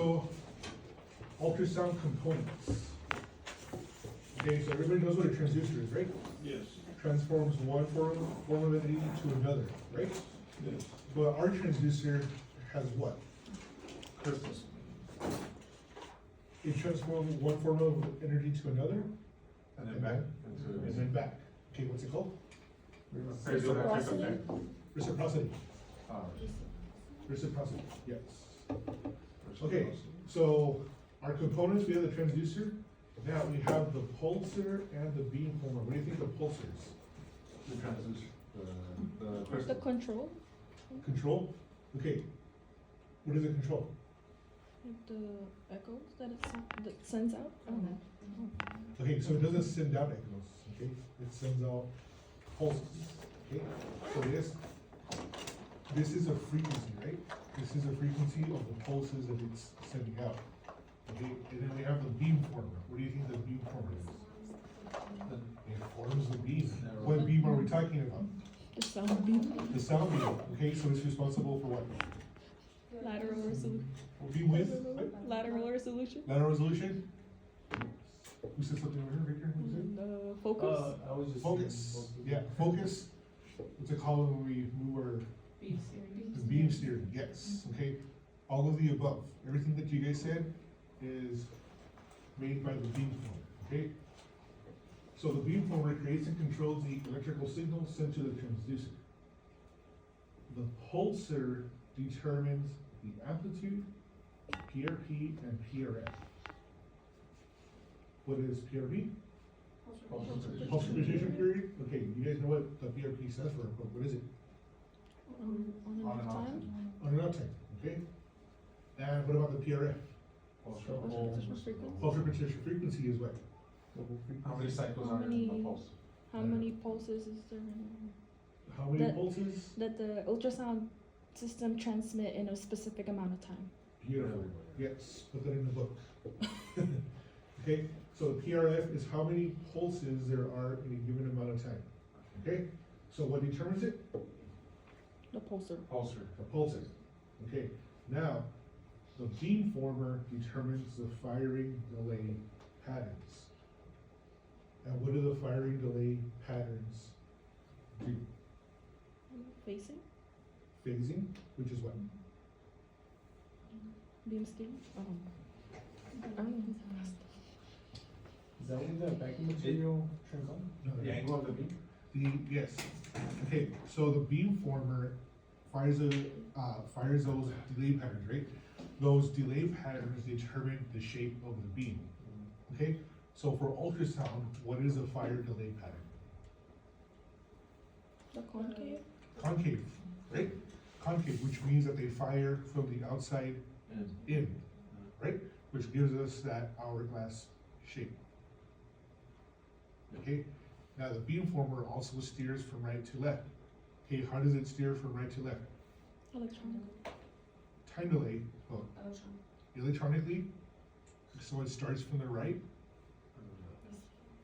so ultrasound components. Okay, so everybody knows what a transducer is, right? Yes. Transforms one form of energy to another, right? Yes. But our transducer has what? Crystals. It transforms one form of energy to another, And then back and into. then back. Okay, what's it called? Reciprocity. Reciprocity. Uh, Reciprocity, yes. Okay, so our components, we have the transducer. Now we have the pulsar and the beamformer. What do you think the pulsar is? The transducer, the The crystal. control, Control? Okay. What does it control? like the echoes that that sends out. I don't know. Okay, so it doesn't send out echoes, okay? It sends out pulses, okay? So this is a frequency, right? This is a frequency of the pulses that it's sending out. Okay, and then we have the beamformer. What do you think the beamformer is? It forms the beam. What beam are we talking about? The sound beam, The sound beam, okay, so it's responsible for what? lateral resolution. Beam width, what? Lateral resolution. Lateral resolution? Who said something over here, Victor? Who said? The focus. I was just. Focus, yeah, focus. What's it called when we move our the beam steering? Yes, okay. All of the above, everything that you guys said is made by the beamformer, okay? So the beamformer creates and controls the electrical signal sent to the transducer. The pulsar determines the amplitude, PRP, and PRF. What is PRP? Pulse repetition period? Okay, you guys know what the PRP stands for, but what is it? On and On off and off. time. On and off time, okay? And what about the PRF? Pulse repetition frequency. Pulse repetition frequency is what? How many cycles How are in many- a pulse? How many pulses is there How many That- pulses? that the ultrasound system transmit in a specific amount of time? Beautiful, yes, put that in the book. Okay, so PRF is how many pulses there are in a given amount of time, okay? So what determines it? The pulsar. Pulsar. The pulses, okay? Now, the beamformer determines the firing delay patterns. And what do the firing delay patterns do? Facing. Phasing, which is what? Beam steering. I don't know. Is that when the vacuum material turns on? The angle of the beam? Yes, okay, so the beamformer fires those delay patterns, right? Those delay patterns determine the shape of the beam, okay? So for ultrasound, what is a fire delay pattern? The concave. Concave, right? Concave, which means that they fire from the outside in, right? Which gives us that hourglass shape. Okay, now the beamformer also steers from right to left. Okay, how does it steer from right to left? Electronic. Time delay, well, electronically, so it starts from the right,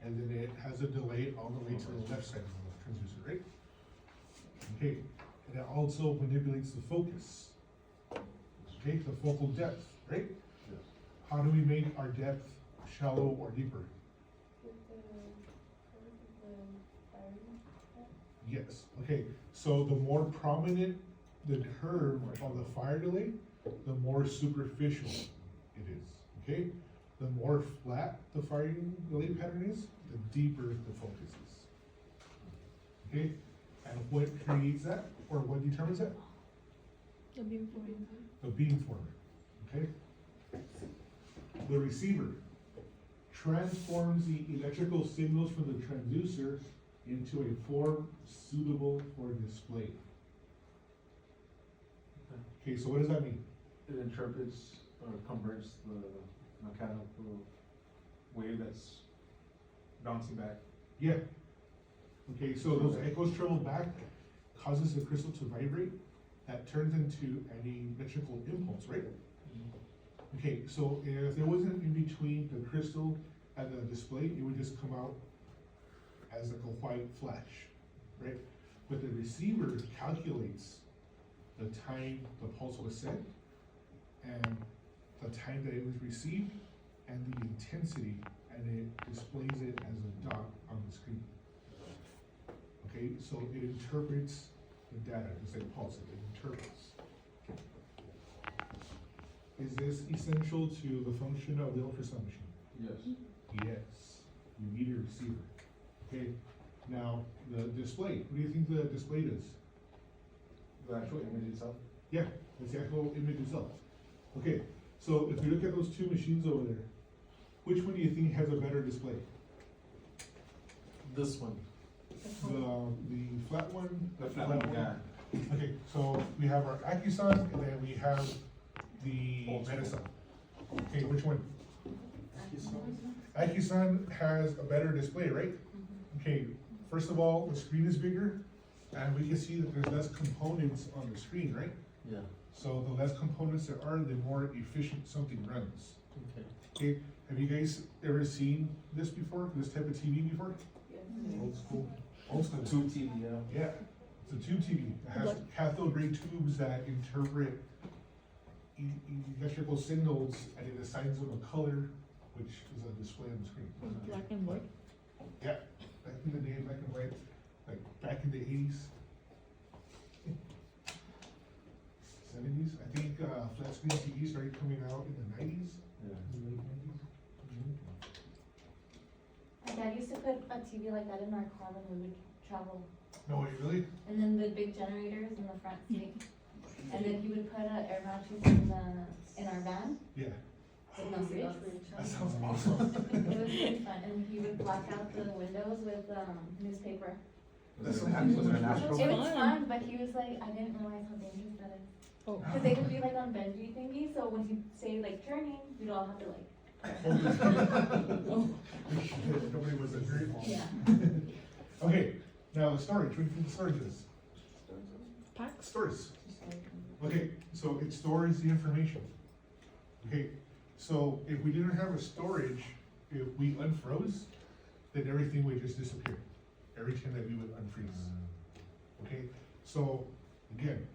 and then it has a delay all the way to the left side of the transducer, right? Okay, and it also manipulates the focus. Okay, the focal depth, right? Yes. How do we make our depth shallow or deeper? Yes, okay, so the more prominent the curve of the fire delay, the more superficial it is, okay? The more flat the firing delay pattern is, the deeper the focus is. Okay, and what creates that, or what determines that? The beamformer. The beamformer, okay? The receiver transforms the electrical signals from the transducer into a form suitable for display. Okay, so what does that mean? It interprets or converts the mechanical wave that's bouncing back. Yeah. Okay, so those echoes travel back, causes the crystal to vibrate, that turns into an electrical impulse, right? Okay, so if there wasn't in between the crystal and the display, it would just come out as like a white flash, right? But the receiver calculates the time the pulse was sent and the time that it was received, and the intensity, and it displays it as a dot on the screen. Okay, so it interprets the data, just like Paul said, it interprets. Is this essential to the function of the ultrasound machine? Yes. Yes, you need a receiver. Okay, now, the display, what do you think the display does? The actual image itself? Yeah, it's the actual image itself. Okay, so if you look at those two machines over there, which one do you think has a better display? This one. The flat one? The flat one, yeah. Okay, so we have our Acuson, and then we have the Medison. Okay, which one? Acuson has a better display, right? Okay, first of all, the screen is bigger, and we can see that there's less components on the screen, right? Yeah. So the less components there are, the more efficient something runs. Okay. Okay, have you guys ever seen this before, this type of TV before? Old school. Old school. Tube TV, yeah. Yeah, it's a tube TV. It has cathode ray tubes that interpret electrical signals, and it assigns them a color, which is a display on the screen. Black and white. Yeah, back in the day, black and white, like back in the 80s. 70s, I think, flat screen TV started coming out in the 90s. Yeah. My dad used to put a TV like that in our car when we would travel. No way, really? And then the big generators in the front seat. And then he would put a air mattress in our van Yeah, with no seats. that sounds awesome. It was really fun, and he would black out the windows with newspaper. Was it an Astro? It was fun, but he was like, I didn't realize how dangerous that is. Oh. Cause they could be like on bungee thingy, so when he'd say like turning, we'd all have to like. Nobody was a dream. Yeah. Okay, now the storage, what do you think the storage is? Packs? Storage. Okay, so it stores the information. Okay, so if we didn't have a storage, if we unfroze, then everything would just disappear. Every time that we would unfreeze. Okay, so again,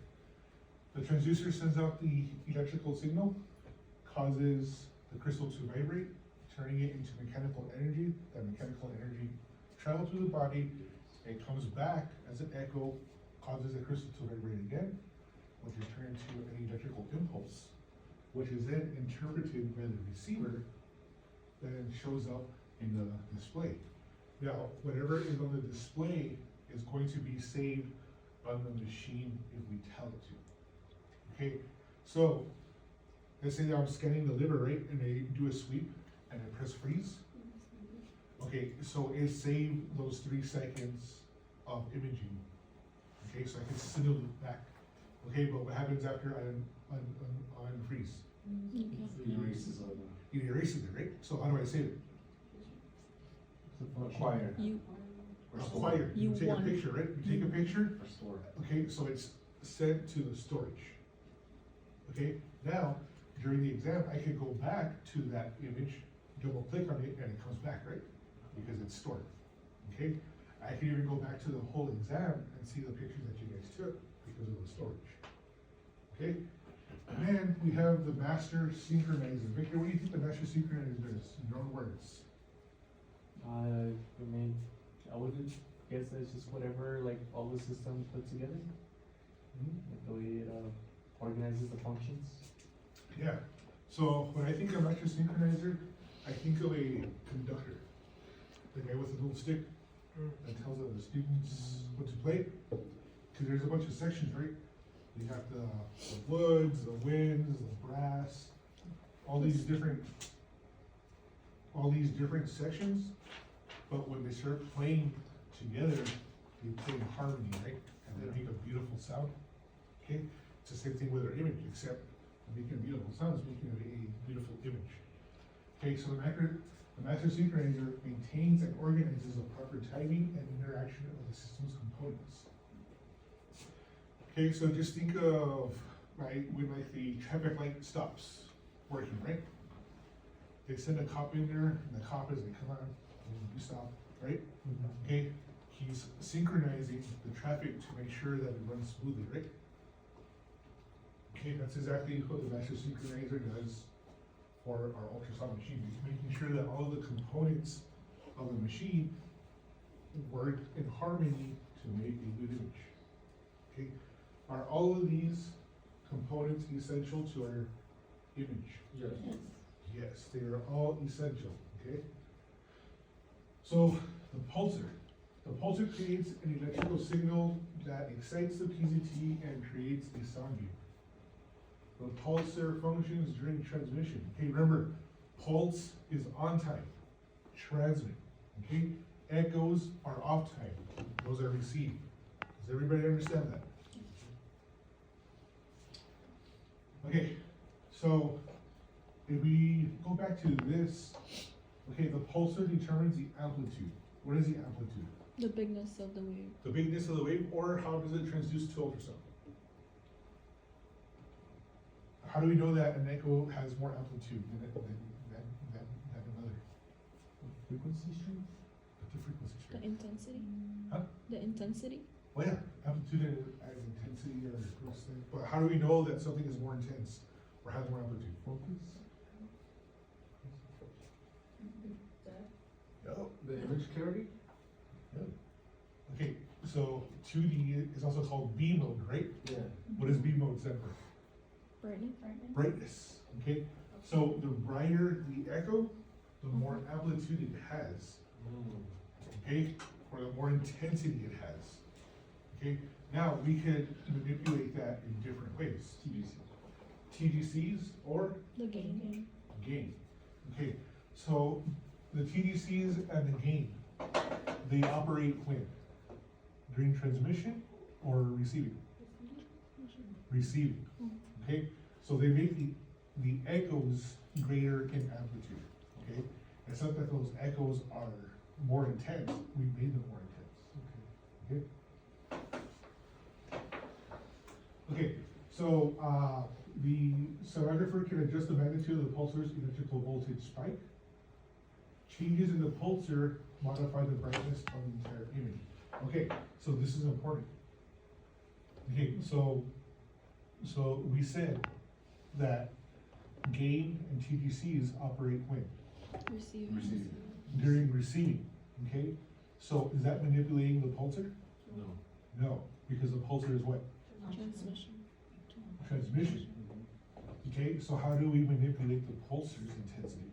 the transducer sends out the electrical signal, causes the crystal to vibrate, turning it into mechanical energy. That mechanical energy travels through the body, it comes back as an echo, causes the crystal to vibrate again, which is turned into an electrical impulse, which is then interpreted by the receiver, then shows up in the display. Now, whatever is on the display is going to be saved on the machine if we tell it to. Okay, so let's say that I'm scanning the liver, right, and I do a sweep and I press freeze. Okay, so it saved those 3 seconds of imaging. Okay, so I can send it back. Okay, but what happens after I unfreeze? It erases all the. It erases it, right? So how do I save it? Acquire. You, Or store. Acquire. You You take a want- picture, right? You take a picture. Or store. Okay, so it's sent to the storage. Okay, now, during the exam, I can go back to that image, double click on it, and it comes back, right? Because it's stored, okay? I can even go back to the whole exam and see the pictures that you guys took because of the storage. Okay, and then we have the master synchronizer. Victor, what do you think the master synchronizer is, in your own words? I mean, I would guess that's just whatever, like, all the systems put together, like the way it organizes the functions. Yeah, so when I think of master synchronizer, I think of a conductor. The guy with the little stick that tells the students what to play. Cause there's a bunch of sections, right? You got the woods, the winds, the brass, all these different sections. But when they start playing together, they play in harmony, right? And they make a beautiful sound, okay? It's the same thing with our image, except making a beautiful sound is making a beautiful image. Okay, so the master synchronizer maintains and organizes the proper timing and interaction of the system's components. Okay, so just think of, right, when like the traffic light stops working, right? They send a cop in there, and the cop is like, come on, you stop, right? Okay, he's synchronizing the traffic to make sure that it runs smoothly, right? Okay, that's exactly what the master synchronizer does for our ultrasound machine, making sure that all the components of the machine work in harmony to make a good image. Okay, are all of these components essential to our image? Yes. Yes, they are all essential, okay? So, the pulsar creates an electrical signal that excites the PZT and creates a sound wave. The pulsar functions during transmission. Okay, remember, pulse is on time, transmit, okay? Echoes are off time, those are received. Does everybody understand that? Okay, so if we go back to this, okay, the pulsar determines the amplitude. What is the amplitude? The bigness of the wave. The bigness of the wave, or how does it transduce to ultrasound? How do we know that an echo has more amplitude than another? Frequency stream? What's the frequency The stream? intensity. Huh? The intensity. Well, yeah, amplitude and intensity are close things, but how do we know that something is more intense or has more amplitude? Focus? No. The image clarity? Okay, so 2D is also called B mode, right? Yeah. What does B mode stand for? Brightness. Brightness, okay? So the brighter the echo, the more amplitude it has, okay? Or the more intensity it has, okay? Now, we could manipulate that in different ways. TDCs or The gain. gain. Okay, so the TDCs and the gain, they operate when? During transmission or receiving? Receiving, okay? So they make the echoes greater in amplitude, okay? It's not that those echoes are more intense, we made them more intense, okay? Okay, so, the sonographer can adjust the magnitude of the pulsar's electrical voltage spike. Changes in the pulsar modify the brightness of the entire image. Okay, so this is important. Okay, so we said that gain and TDCs operate when? Receiving. Receiving. During receiving, okay? So is that manipulating the pulsar? No. No, because the pulsar is what? Transmission. Transmission. Okay, so how do we manipulate the pulsar's intensity?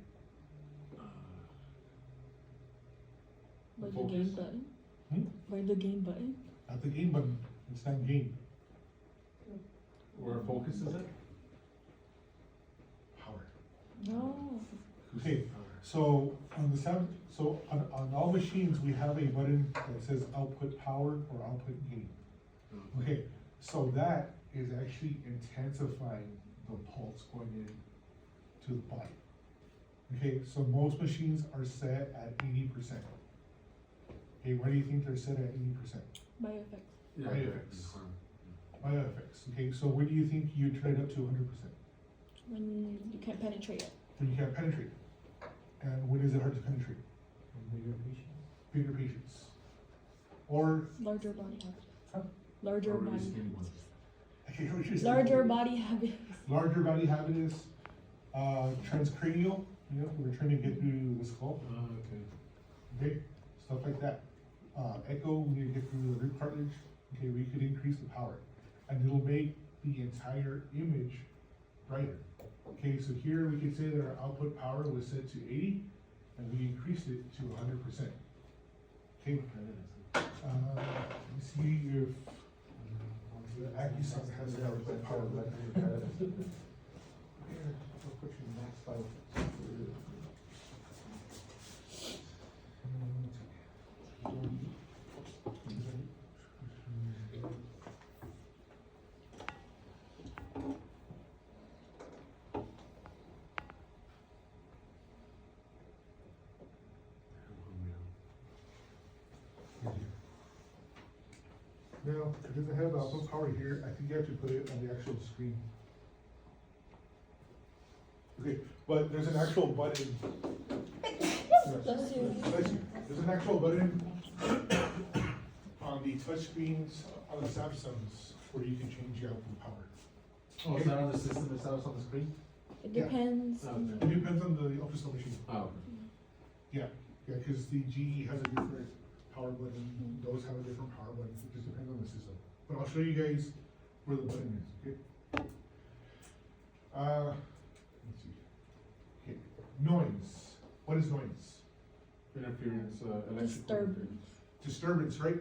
By the Focus. gain button. Hmm? By the gain button. Not the gain button, it's not gain, Where focus is at? power. No. Okay, so on the sound, so on all machines, we have a button that says output power or output gain. Okay, so that is actually intensifying the pulse going in to the body. Okay, so most machines are set at 80%. Okay, why do you think they're set at 80%? Bioeffects. Yeah. Bioeffects. Bioeffects, okay, so when do you think you turn it up to 100%? When you can't penetrate it. When you can't penetrate. And when is it hard to penetrate? Bigger patient? Bigger patients. Or, Larger body habits. Huh? Larger Already body skinny habits. ones. I can't really say. Larger body habits. Larger body habitus, transcranial, you know, we're trying to get through the skull, okay, stuff like that. Echo, we need to get through the root cartilage, okay, we could increase the power, and it'll make the entire image brighter. Okay, so here we could say that our output power was set to 80, and we increased it to 100%. Okay, let me see if the AccuSonic has the output power. I'll put you max file. Now, it doesn't have the output power here, I think you have to put it on the actual screen. Okay, but there's an actual button. Bless you. Bless you. There's an actual button on the touch screens on the Samsungs where you can change the output power. Oh, is that on the system itself on the screen? It Yeah. depends. Okay. It depends on the ultrasound machine. Oh, Yeah, cause the GE has a different power button, those have a different power button, it just depends on the system. But I'll show you guys where the button is, okay? Let's see. Okay, noise, what is noise? interference, electrical Disturbance. interference. Disturbance, right?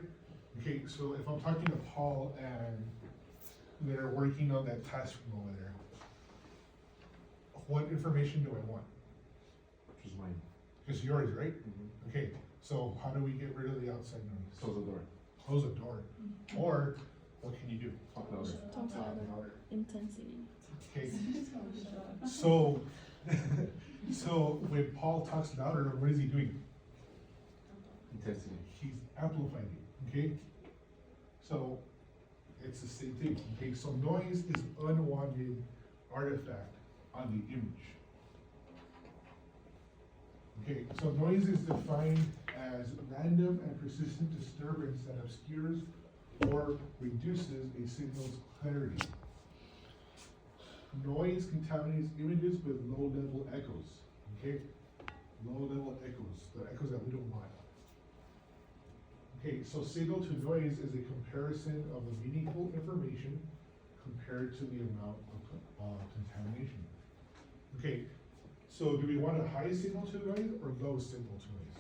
Okay, so if I'm talking to Paul and they're working on that task room over there, what information do I want? Which is mine. Just yours, right? Mm-hmm. Okay, so how do we get rid of the outside noise? Close the door. Close the door. Or, what can you do? Talk louder. Talk louder. Intensity. Okay, so, so when Paul talks louder, what is he doing? Intensity. He's amplifying it, okay? So, it's the same thing, okay? So noise is unwanted artifact on the image. Okay, so noise is defined as random and persistent disturbance that obscures or reduces a signal's clarity. Noise contaminates images with low-level echoes, okay? Low-level echoes, the echoes that we don't want. Okay, so signal to noise is a comparison of the meaningful information compared to the amount of contamination. Okay, so do we want a high signal to noise or low signal to noise?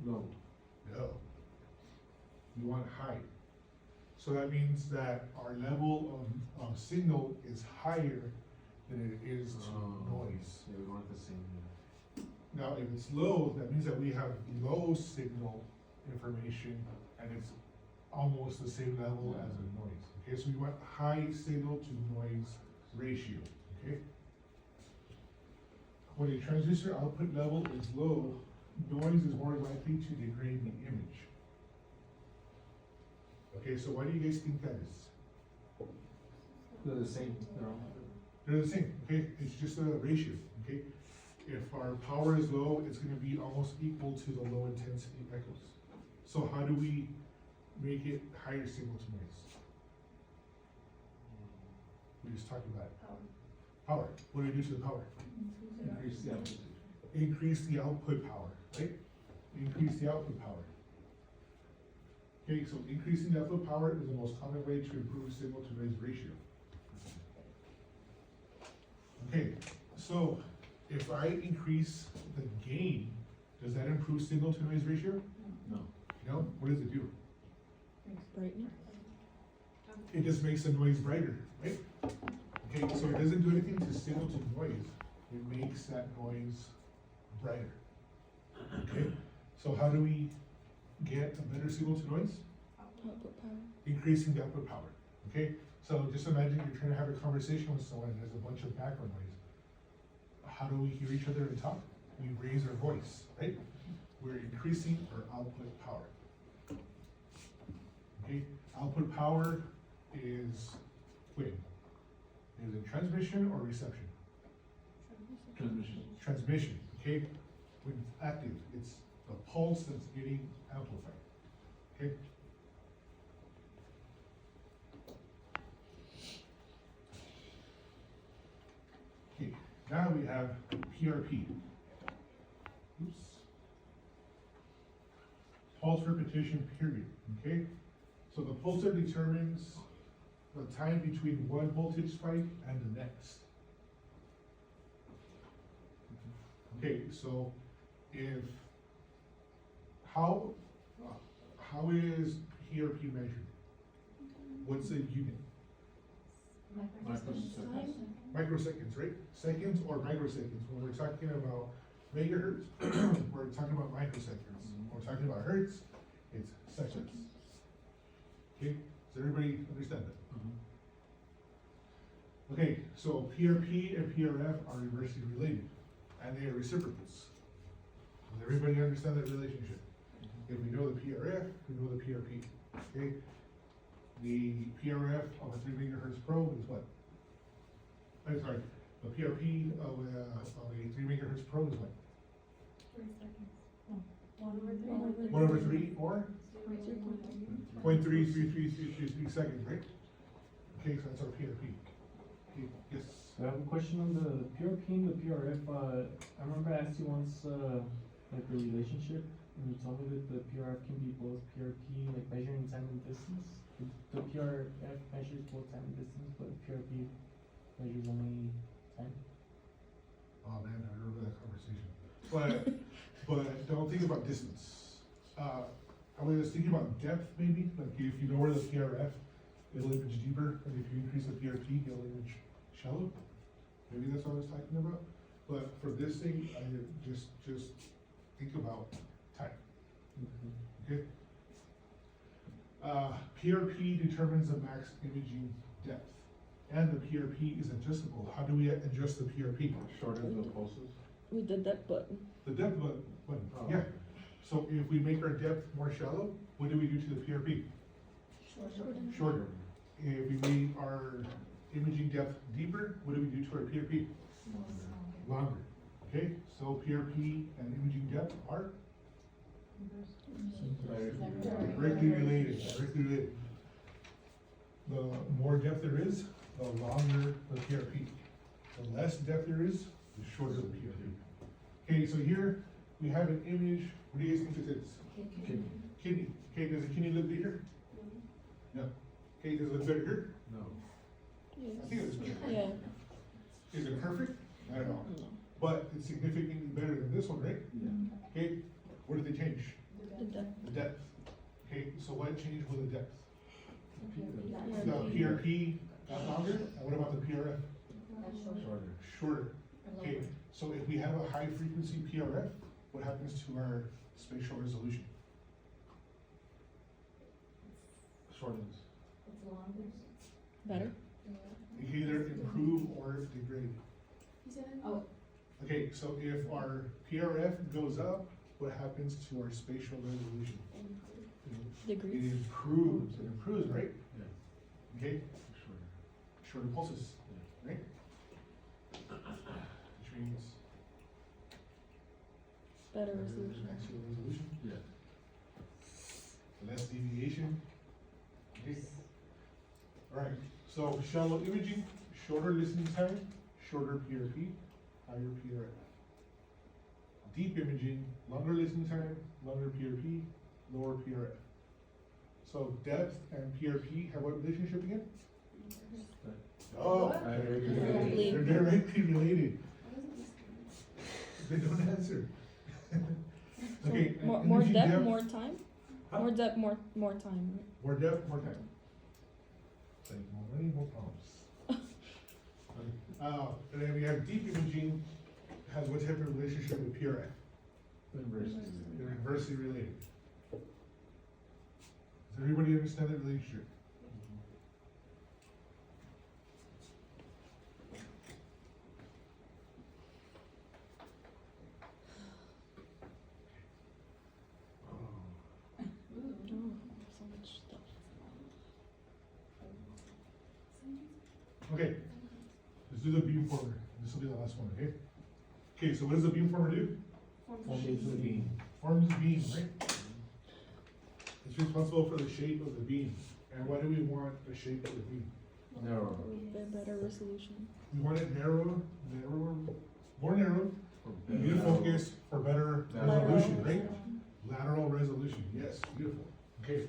No. No. We want high. So that means that our level of signal is higher than it is to noise. Yeah, we want the same. Yeah. Now, if it's low, that means that we have low signal information and it's almost the same level as a noise. Okay, so we want high signal to noise ratio, okay? When a transistor output level is low, noise is more likely to degrade the image. Okay, so why do you guys think that is? They're the same. They're all. They're the same, okay? It's just a ratio, okay? If our power is low, it's gonna be almost equal to the low intensity echoes. So how do we make it higher signal to noise? We just talked about it. Power. What do we do to the power? Increase the amplitude. Increase the output power, right? Increase the output power. Okay, so increasing the output power is the most common way to improve signal to noise ratio. Okay, so if I increase the gain, does that improve signal to noise ratio? No. No? What does it do? Brightness. It just makes the noise brighter, right? Okay, so it doesn't do anything to signal to noise, it makes that noise brighter. Okay, so how do we get a better signal to noise? Output power. Increasing the output power, okay? So just imagine you're trying to have a conversation with someone and there's a bunch of background noise. How do we hear each other and talk? We raise our voice, right? We're increasing our output power. Okay, output power is, wait, is it transmission or reception? Transmission. Transmission, okay? When it's active, it's the pulse that's getting amplified, okay? Okay, now we have PRP. Oops. Pulse repetition period, okay? So the pulsar determines the time between one voltage spike and the next. Okay, so if, how is PRP measured? What's the unit? Microseconds, right? Seconds or microseconds. When we're talking about megahertz, we're talking about microseconds. When we're talking about hertz, it's seconds. Okay, does everybody understand that? Okay, so PRP and PRF are inversely related, and they are reciprocals. Does everybody understand that relationship? If we know the PRF, we know the PRP, okay? The PRF of a 3 megahertz probe is what? I'm sorry, the PRP of a 3 megahertz probe is what? 1/3 or 0.33333 seconds, right? Okay, so that's our PRP. Okay, yes. So I have a question on the PRP and the PRF. I remember I asked you once, like the relationship, and you told me that the PRF can be both PRP, like measuring time and distance. The PRF measures both time and distance, but PRP measures only time. Oh man, I remember that conversation. But don't think about distance. I was thinking about depth maybe, like if you lower the PRF, it'll image deeper, and if you increase the PRP, it'll image shallow. Maybe that's what I was talking about. But for this thing, I just think about time, okay? PRP determines the max imaging depth, and the PRP is adjustable. How do we adjust the PRP? Shorten the pulses? We did that button. The depth button, Oh, yeah. okay. So if we make our depth more shallow, what do we do to the PRP? Shorter. If we made our imaging depth deeper, what do we do to our PRP? Longer. Okay, so PRP and imaging depth are directly related, The more depth there is, the longer the PRP. The less depth there is, the shorter the PRP. Okay, so here we have an image. What do you guys think this is? Kidney. Okay, does the kidney look bigger? No. Okay, does it look better here? No. I think it looks better. Yeah. Is it perfect? I don't know. No. But it's significantly better than this one, right? Yeah. Okay, what did they change? The depth. The depth. Okay, so what changed with the depth? Yeah. The PRP got longer, and what about the PRF? Shorter. Shorter. Okay, so if we have a high frequency PRF, what happens to our spatial resolution? Shortens. It's longer. Better? It can either improve or degrade. Oh, Okay, so if our PRF goes up, what happens to our spatial resolution? Degrees? It improves, right? Yeah. Okay, Shorter. shorter pulses, right? Which means Better better resolution. axial resolution, Yeah. less deviation. Okay. Alright, so shallow imaging, shorter listening time, shorter PRP, higher PRF. Deep imaging, longer listening time, longer PRP, lower PRF. So depth and PRP have what relationship again? Oh, Exactly. they're directly related. They don't answer. Okay. So more imaging depth, more time? Huh? More depth, more time, right? More depth, more time. Say more money, more problems. And then we have deep imaging, has what type of relationship with PRF? Inversely. They're inversely related. Does everybody understand that relationship? Oh, so much stuff. Okay, let's do the beamformer. This will be the last one, okay? Okay, so what does the beamformer do? Forms the beam. Forms the beam, right? It's responsible for the shape of the beam. And why do we want the shape of the beam? Narrow. Better resolution. We want it narrower, more narrow, new focus for better resolution, right? Lateral resolution, yes, beautiful. Okay,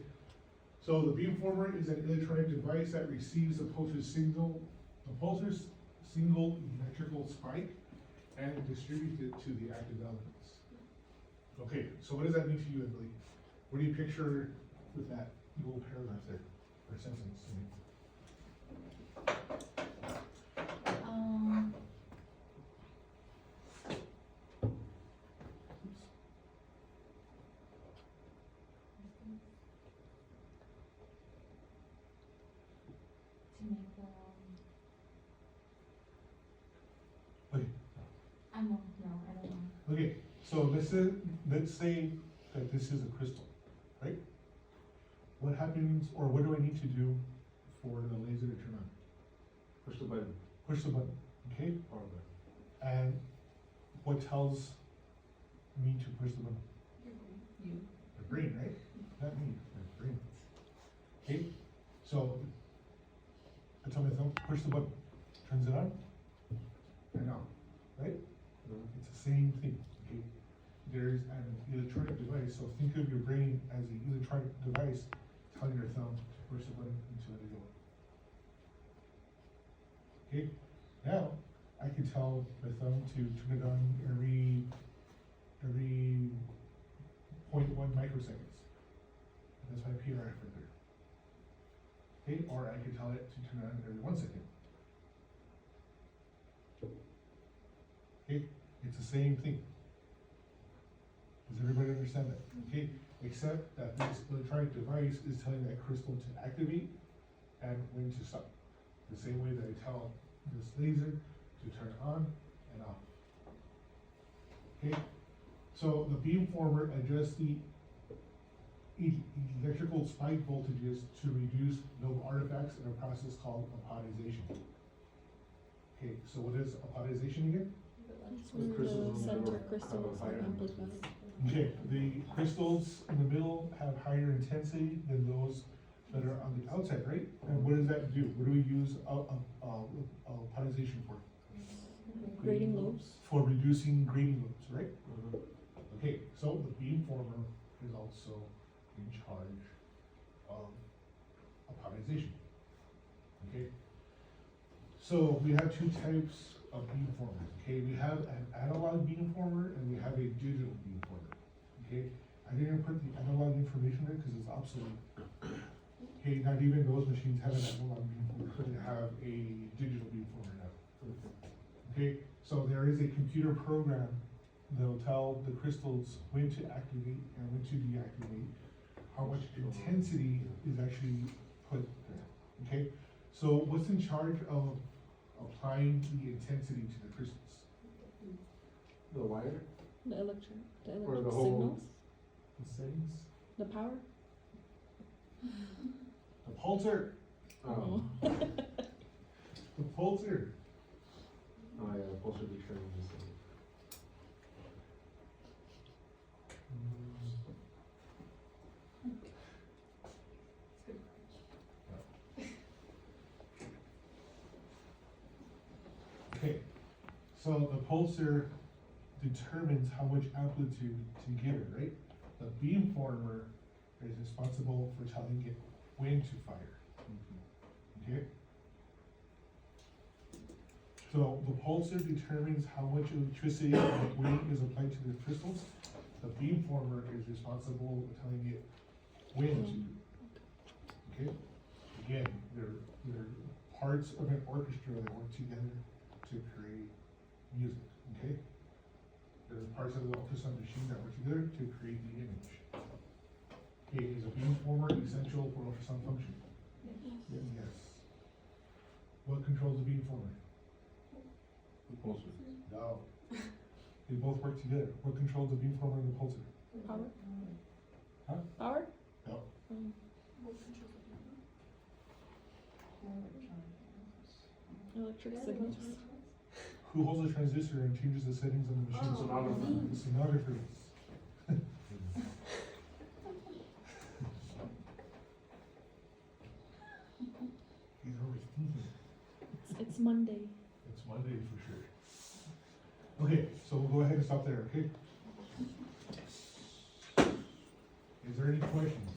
so the beamformer is an electronic device that receives the pulse's single electrical spike and distributes it to the active elements. Okay, so what does that mean to you, Emily? What do you picture with that little paragraph there, or sentence? I mean? to make the, Okay, I don't know, I don't know. okay, so let's say that this is a crystal, right? What happens, or what do I need to do for the laser to turn on? Push the button. Push the button, okay? Power button. And what tells me to push the button? The brain, right? Not me, the brain. Okay, so I tell my thumb, push the button, turns it on and off, right? It's the same thing, okay? There's an electronic device, so think of your brain as an electronic device telling your thumb to push the button and to let it go. Okay, now I can tell my thumb to turn it on every 0.1 microseconds. And that's my PRF right there. Okay, or I can tell it to turn it on every 1 second. Okay, it's the same thing. Does everybody understand that? Okay, except that this electronic device is telling that crystal to activate and when to stop. The same way that I tell this laser to turn on and off. Okay, so the beamformer adjusts the electrical spike voltages to reduce node artifacts in a process called apodization. Okay, so what is apodization again? That's where crystals the in the middle center have crystals a are higher amplified. Okay, the crystals in the middle have higher intensity than those that are on the outside, right? And what does that do? What do we use apodization for? Grading lobes. For reducing grading loops, right? Okay, so the beamformer is also in charge of apodization. Okay, so we have two types of beamformers. Okay, we have an analog beamformer and we have a digital beamformer. Okay, I didn't put the analog information there because it's obsolete. Okay, not even those machines have an analog beamformer; they have a digital beamformer now. Okay, so there is a computer program that'll tell the crystals when to activate and when to deactivate, how much intensity is actually put there. Okay, so what's in charge of applying the intensity to the crystals? The wire? The electric Or the whole- signals. The settings? The power. The pulsar. Oh. The pulsar. Oh, yeah, the pulsar determines the setting. Okay, so the pulsar determines how much amplitude to give it, right? The beamformer is responsible for telling it when to fire, okay? So the pulsar determines how much electricity and weight is applied to the crystals. The beamformer is responsible for telling it when to, okay? Again, they're parts of an orchestra that work together to create music, okay? There's parts of the ultrasound machine that work together to create the image. Okay, is a beamformer essential for ultrasound function? Yes. What controls the beamformer? The pulsar. No. They both work together. What controls the beamformer and the pulsar? Power. Huh? Power. No. Electric signals. Who holds the transistor and changes the settings on the machine? Sonographer. The sonographers. He's always thinking. It's Monday. It's Monday for sure. Okay, so we'll go ahead and stop there, okay? Is there any questions?